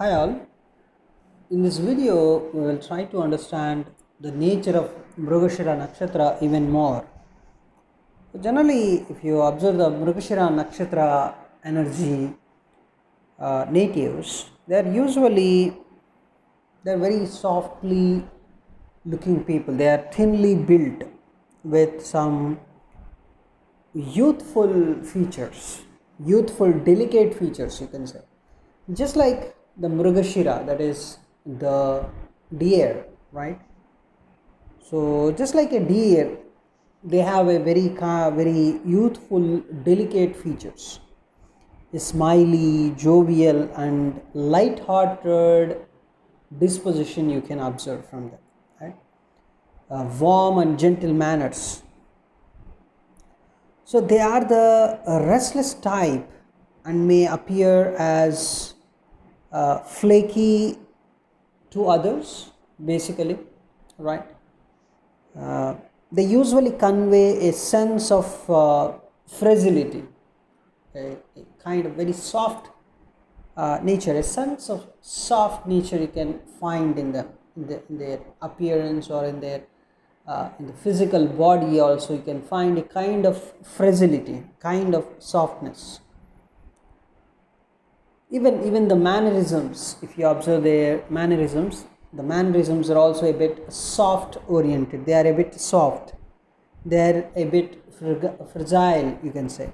Hi all, in this video we will try to understand the nature of Mrigashira Nakshatra even more. Generally, if you observe the Mrigashira Nakshatra energy natives, they're very softly looking people. They are thinly built with some youthful delicate features, you can say, just like the Mrigashira, that is the deer, right? So just like a deer, they have a very youthful delicate features, a smiley, jovial and light-hearted disposition you can observe from them, right? Warm and gentle manners. So they are the restless type and may appear as flaky to others, basically, right? They usually convey a sense of fragility, a kind of very soft nature, a sense of soft nature you can find in them, in their appearance or in the physical body. Also, you can find a kind of fragility, kind of softness. Even the mannerisms, if you observe their mannerisms, the mannerisms are also a bit soft oriented. They are a bit soft, they are a bit fragile, you can say.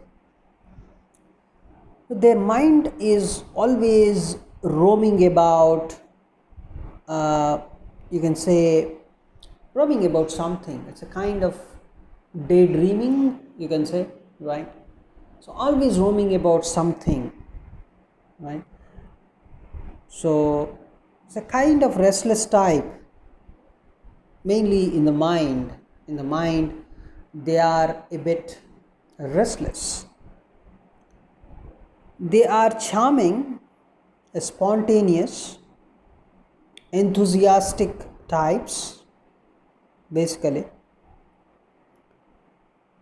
Their mind is always roaming about, you can say, roaming about something. It's a kind of daydreaming, you can say, right? So always roaming about something, right? So it's a kind of restless type, mainly in the mind. In the mind, they are a bit restless. They are charming, spontaneous, enthusiastic types, basically.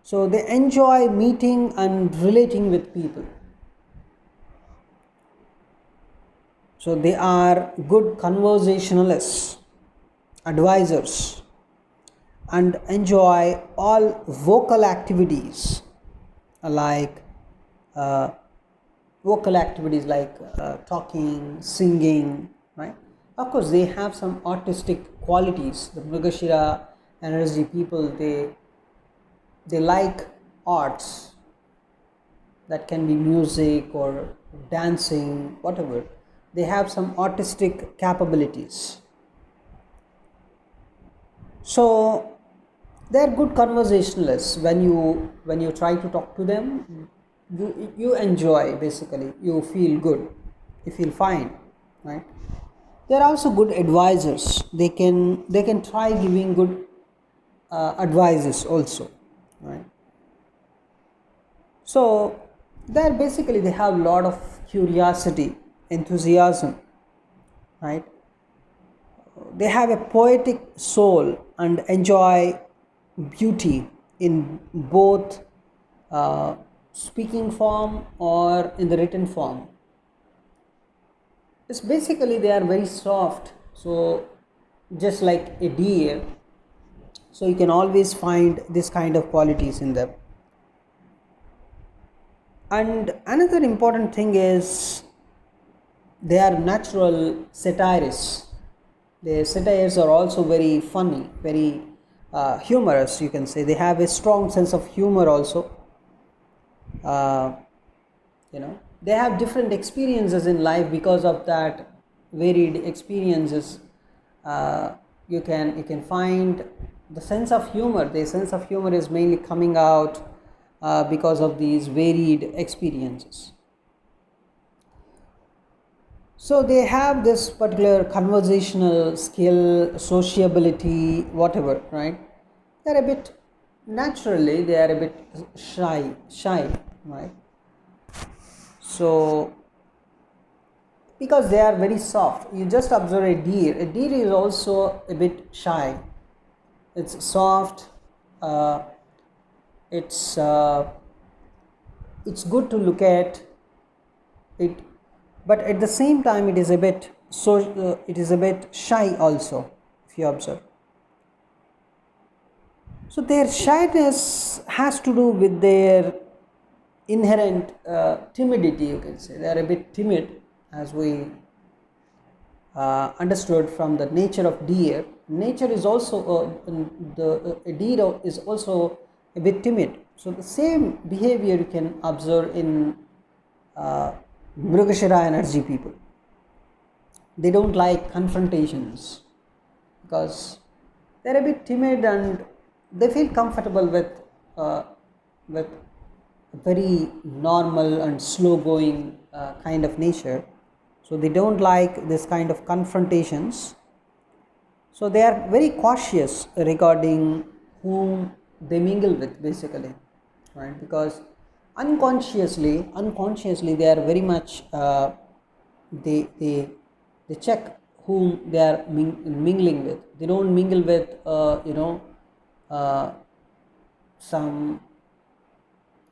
So they enjoy meeting and relating with people. So they are good conversationalists, advisors, and enjoy all vocal activities like talking, singing, right? Of course, they have some artistic qualities. The Mrigashira energy people, they like arts, that can be music or dancing, whatever. They have some artistic capabilities. So they're good conversationalists. When you try to talk to them, you enjoy, basically, you feel good, you feel fine, right? They're also good advisors. They can try giving good advices also, right? So they have a lot of curiosity, enthusiasm, right? They have a poetic soul and enjoy beauty in both speaking form or in the written form. It's basically they are very soft. So just like a deer, so you can always find this kind of qualities in them. And another important thing is they are natural satirists. Their satires are also very funny, very humorous, you can say. They have a strong sense of humor also. They have different experiences in life. Because of that varied experiences, you can find the sense of humor. The sense of humor is mainly coming out because of these varied experiences. So they have this particular conversational skill, sociability, whatever, right? They're a bit, naturally, they are a bit shy, right? So, because they are very soft, you just observe a deer. A deer is also a bit shy. It's soft. It's good to look at it, but at the same time, it is a bit So it is a bit shy also, if you observe. So their shyness has to do with their inherent timidity, you can say. They are a bit timid, as we understood from the nature of deer. Nature is also a deer is also a bit timid. So the same behavior you can observe in Mrigashira energy people. They don't like confrontations because they're a bit timid and they feel comfortable uh, with a very normal and slow going kind of nature. So they don't like this kind of confrontations. So they are very cautious regarding whom they mingle with, basically, right? Because unconsciously they are very much they they they check whom they are mingling with. They don't mingle with uh, some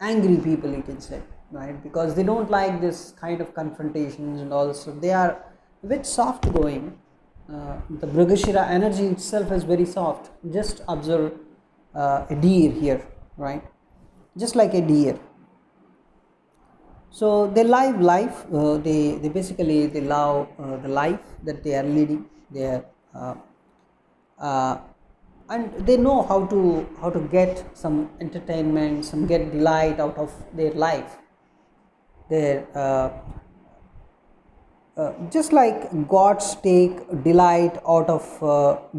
angry people, you can say, right? Because they don't like this kind of confrontations, and also they are a bit soft going. The Mrigashira energy itself is very soft. Just observe a deer here, right? Just like a deer. So they live life. They basically they love the life that they are leading. They are uh, and they know how to get some entertainment, some get delight out of their life. Their just like gods take delight out of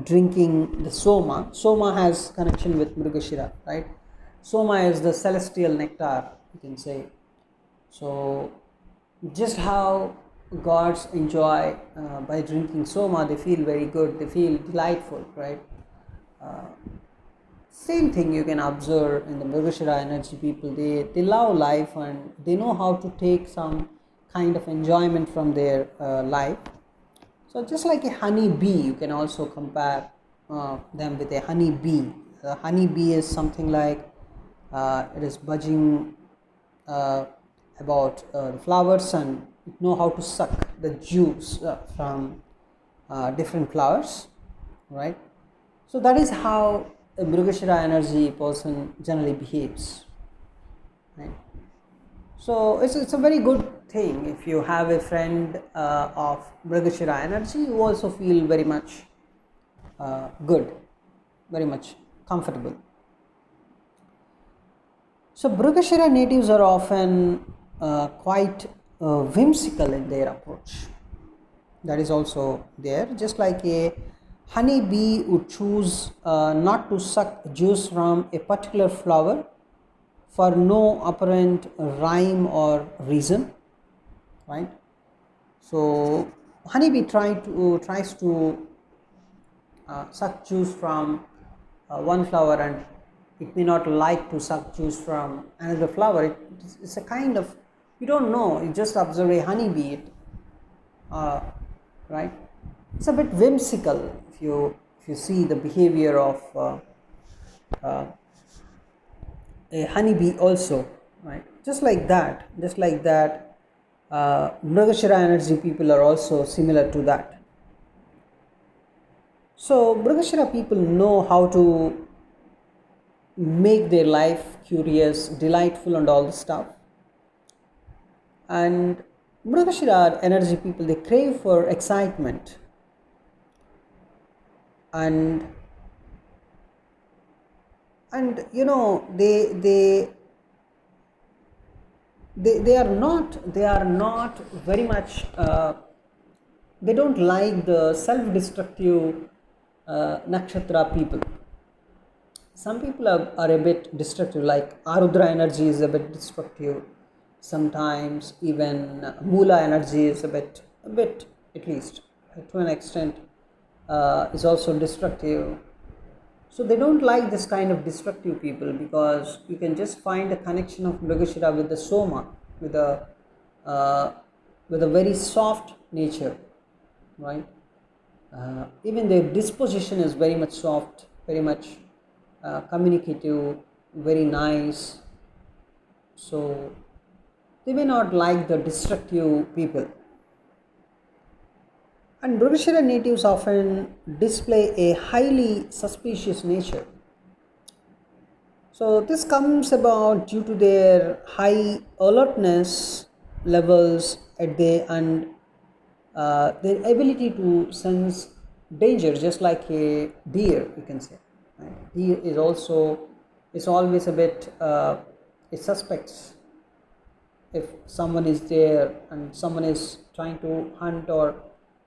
drinking the soma. Soma has connection with Mrigashira, right? Soma is the celestial nectar, you can say. So just how gods enjoy by drinking soma, they feel very good, they feel delightful, right? Same thing you can observe in the Mrigashira energy people. They love life and they know how to take some kind of enjoyment from their life. So just like a honey bee, you can also compare them with a honey bee. A honey bee is something like it is buzzing about the flowers and it know how to suck the juice from different flowers, right? So that is how a Mrigashira energy person generally behaves, right? So it's a very good thing if you have a friend of Mrigashira energy. You also feel very much good, very much comfortable. So Mrigashira natives are often quite whimsical in their approach. That is also there. Just like a honey bee would choose not to suck juice from a particular flower for no apparent rhyme or reason, right? So honeybee tries to suck juice from one flower, and it may not like to suck juice from another flower. It's a kind of, you don't know, you just observe a honeybee, uh, right? It's a bit whimsical if you see the behavior of uh, a honeybee also, right? Just like that, Mrigashira energy people are also similar to that. So Mrigashira people know how to make their life curious, delightful, and all the stuff. And Mrigashira energy people, they crave for excitement, and they are not very much they don't like the self-destructive nakshatra people. Some people are a bit destructive, like Arudra energy is a bit destructive. Sometimes even Mula energy is a bit at least to an extent is also destructive. So they don't like this kind of destructive people because you can just find a connection of Mrigashira with the Soma, uh, with a very soft nature, right? Even their disposition is very much soft, very much communicative, very nice. So they may not like the destructive people. And Mrigashira natives often display a highly suspicious nature. So this comes about due to their high alertness levels at the and their ability to sense danger, just like a deer, you can say. Right? Deer is also is always a bit it suspects if someone is there and someone is trying to hunt or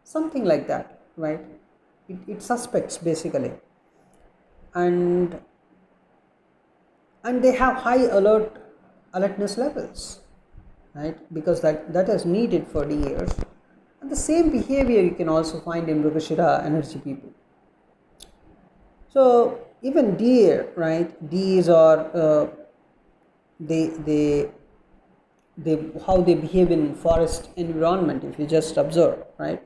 something like that, right? It suspects basically, and they have high alertness levels, right? Because that is needed for the years. And the same behavior you can also find in Mrigashira energy people. So even deer, right? Deers are they they they how they behave in forest environment. If you just observe, right?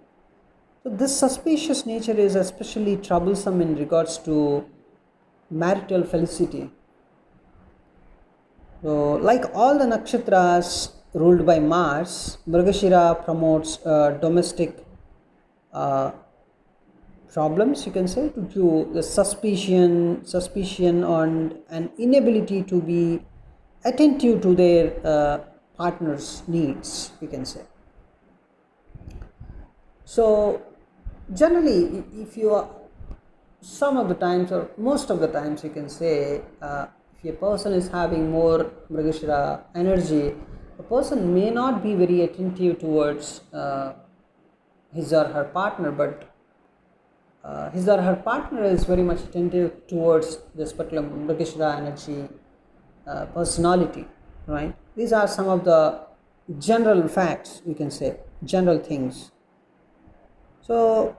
So this suspicious nature is especially troublesome in regards to marital felicity. So, like all the nakshatras ruled by Mars, Mrigashira promotes domestic uh, problems. You can say to the suspicion, and an inability to be attentive to their partner's needs. You can say. So, generally, if you are some of the times or most of the times you can say if a person is having more Mrigashira energy, a person may not be very attentive towards his or her partner, but his or her partner is very much attentive towards this particular Mrigashira energy personality, right? These are some of the general facts, you can say, general things. So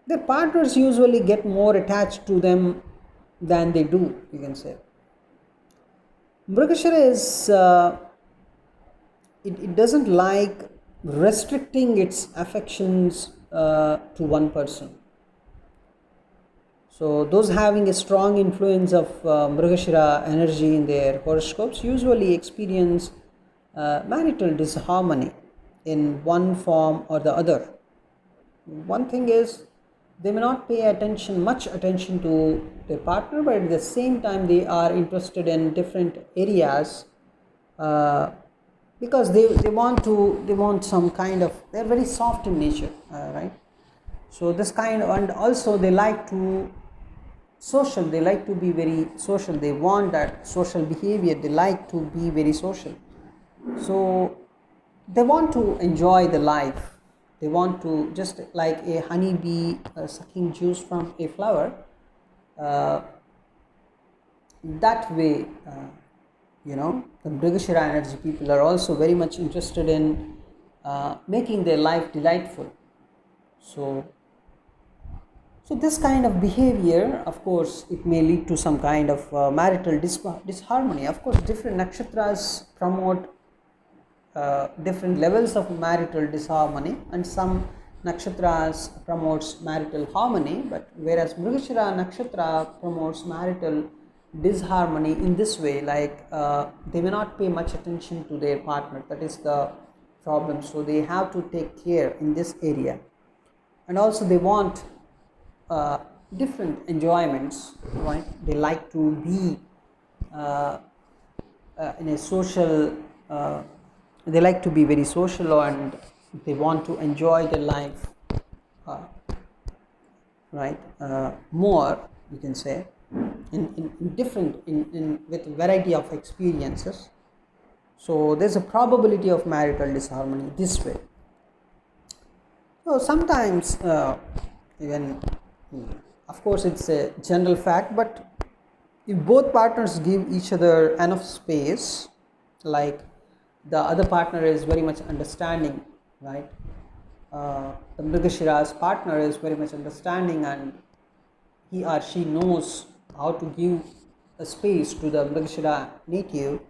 their partners usually get more attached to them than they do, you can say. Mrigashira is it doesn't like restricting its affections to one person. So those having a strong influence of Mrigashira energy in their horoscopes usually experience marital disharmony in one form or the other. One thing is they may not pay much attention to their partner, but at the same time they are interested in different areas because they want some kind of, they're very soft in nature, right? So this kind of, and also they like to they like to be very social, they want that social behavior, they like to be very social. So they want to enjoy the life, they want to, just like a honeybee sucking juice from a flower, uh, that way the Mrigashira energy people are also very much interested in making their life delightful. So this kind of behavior, of course, it may lead to some kind of marital disharmony. Of course, different nakshatras promote different levels of marital disharmony, and some nakshatras promotes marital harmony, but whereas Mrigashira nakshatra promotes marital disharmony in this way, like they may not pay much attention to their partner. That is the problem. So they have to take care in this area, and also they want different enjoyments, right? They like to be in a social, they like to be very social, and they want to enjoy their life, right? More, you can say, in different, with a variety of experiences. So there's a probability of marital disharmony this way. So sometimes even, of course, it's a general fact, but if both partners give each other enough space, like the other partner is very much understanding, right? The Mrigashira's partner is very much understanding, and he or she knows how to give a space to the Mrigashira native,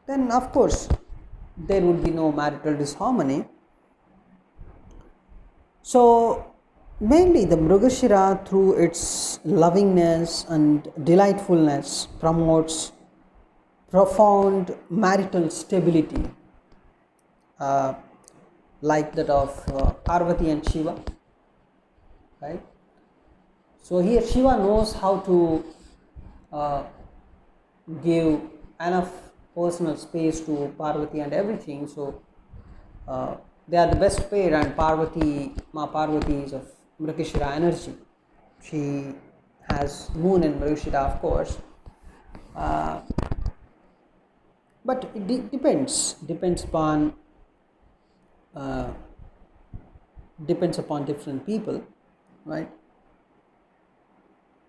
then of course there would be no marital disharmony. So mainly the Mrigashira, through its lovingness and delightfulness, promotes profound marital stability. like that of Parvati and Shiva, right? So here Shiva knows how to give enough personal space to Parvati and everything. So they are the best pair, and Parvati is of Mrigashira energy. She has moon in Mrigashira, of course, uh, but it depends upon uh, different people, right?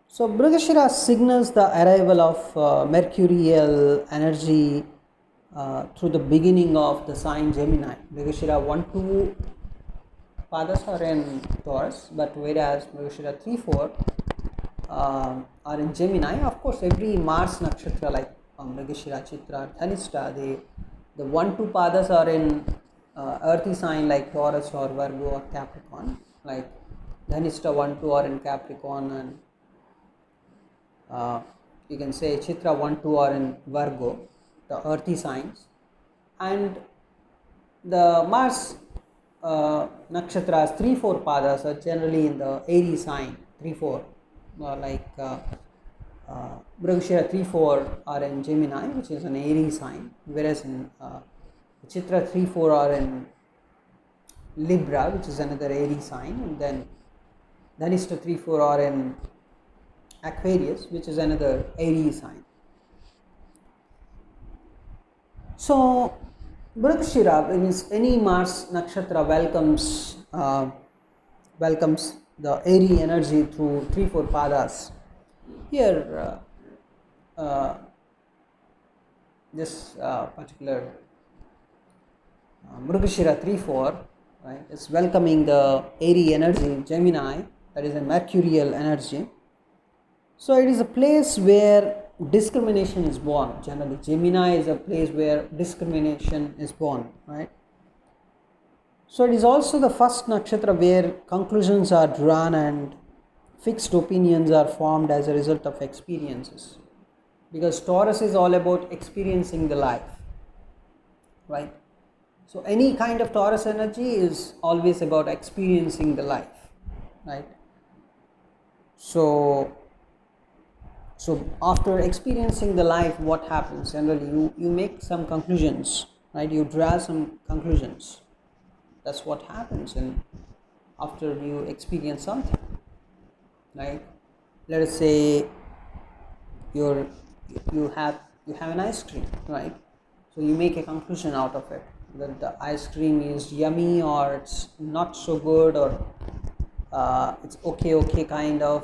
So Mrigashira signals the arrival of mercurial energy through the beginning of the sign Gemini. Mrigashira 1-2 padas are in Taurus, but whereas Mrigashira 3-4 are in Gemini. Of course, every Mars nakshatra like Mrigashira, Chitra, Dhanishta, the 1-2 padas are in earthy sign like Taurus or Virgo or Capricorn. Like Dhanishta 1-2 are in Capricorn, and you can say Chitra 1-2 are in Virgo, the earthy signs, and the Mars nakshatras 3-4 padas are generally in the Aries sign 3-4, like Mrigashira 3-4 are in Gemini, which is an Aries sign, whereas in Chitra 3-4 are in Libra, which is another Aries sign, and then Dhanishta 3-4 are in Aquarius, which is another Aries sign. So Mrigashira means any Mars nakshatra welcomes the airy energy through 3-4 padas. Here this particular Mrigashira 3-4, right, is welcoming the airy energy Gemini, that is a mercurial energy. So it is a place where discrimination is born. Generally, Gemini is a place where discrimination is born, right? So it is also the first nakshatra where conclusions are drawn and fixed opinions are formed as a result of experiences. Because Taurus is all about experiencing the life, right? So any kind of Taurus energy is always about experiencing the life, right? So after experiencing the life, what happens? Generally, you make some conclusions, right? You draw some conclusions. That's what happens, and after you experience something, right? Let us say you have an ice cream, right? So you make a conclusion out of it that the ice cream is yummy or it's not so good, or it's okay kind of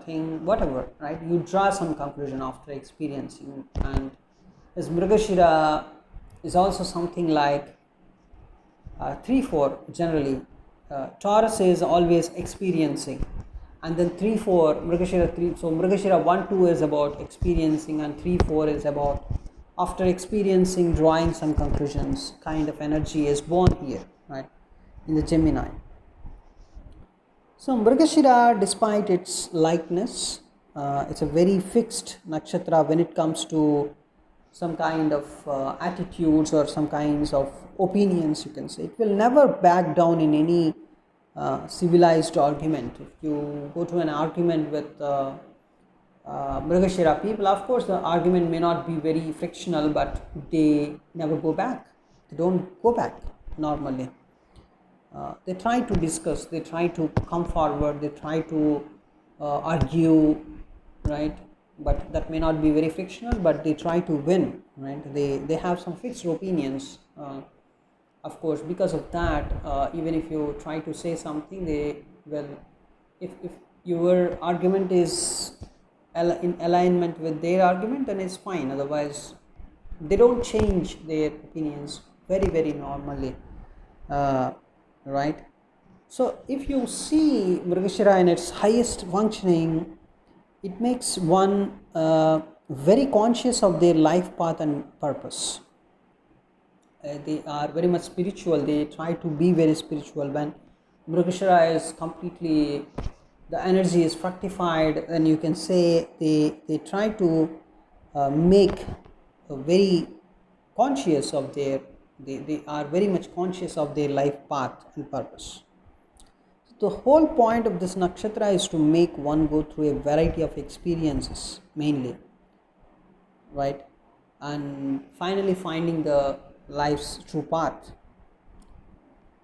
thing, whatever, right? You draw some conclusion after experiencing. And this Mrigashira is also something like 3-4 generally. Taurus is always experiencing, and then 3-4 Mrigashira 3. So Mrigashira 1-2 is about experiencing, and 3-4 is about after experiencing drawing some conclusions. Kind of energy is born here, right, in the Gemini. So Mrigashira, despite its lightness, it's a very fixed nakshatra when it comes to some kind of attitudes or some kinds of opinions, you can say. It will never back down in any civilized argument. If you go to an argument with Mrigashira people, of course the argument may not be very frictional, but they never go back. They don't go back normally. They try to discuss, they try to come forward, they try to argue, right? But that may not be very frictional, but they try to win, right? They have some fixed opinions. Of course, because of that, even if you try to say something, if your argument is in alignment with their argument, then it's fine. Otherwise, they don't change their opinions very normally. Right? So if you see Mrigashira in its highest functioning, it makes one very conscious of their life path and purpose. They are very much spiritual. They try to be very spiritual. When Mrigashira is completely, the energy is fructified, then you can say they try to make very conscious of their They are very much conscious of their life path and purpose. The whole point of this nakshatra is to make one go through a variety of experiences, mainly, right? And finally finding the life's true path.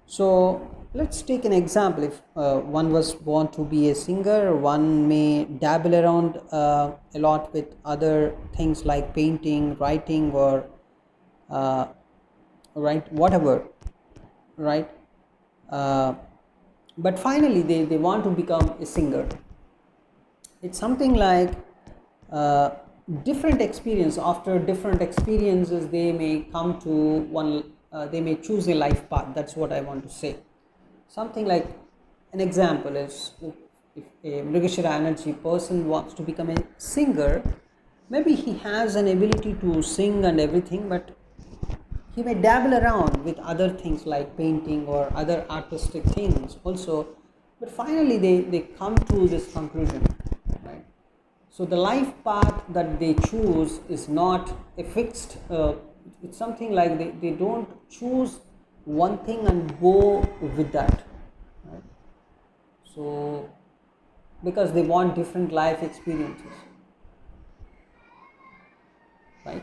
So let's take an example. If one was born to be a singer, one may dabble around a lot with other things like painting, writing, or uh, right, whatever, right? Uh, but finally, they want to become a singer. It's something like uh, different experience. After different experiences, they may come to one. They may choose a life path. That's what I want to say. Something like an example is if a Mrigashira energy person wants to become a singer, maybe he has an ability to sing and everything, but he may dabble around with other things like painting or other artistic things also, but finally they come to this conclusion, right? So the life path that they choose is not a fixed, it's something like they don't choose one thing and go with that, right? So because they want different life experiences, right?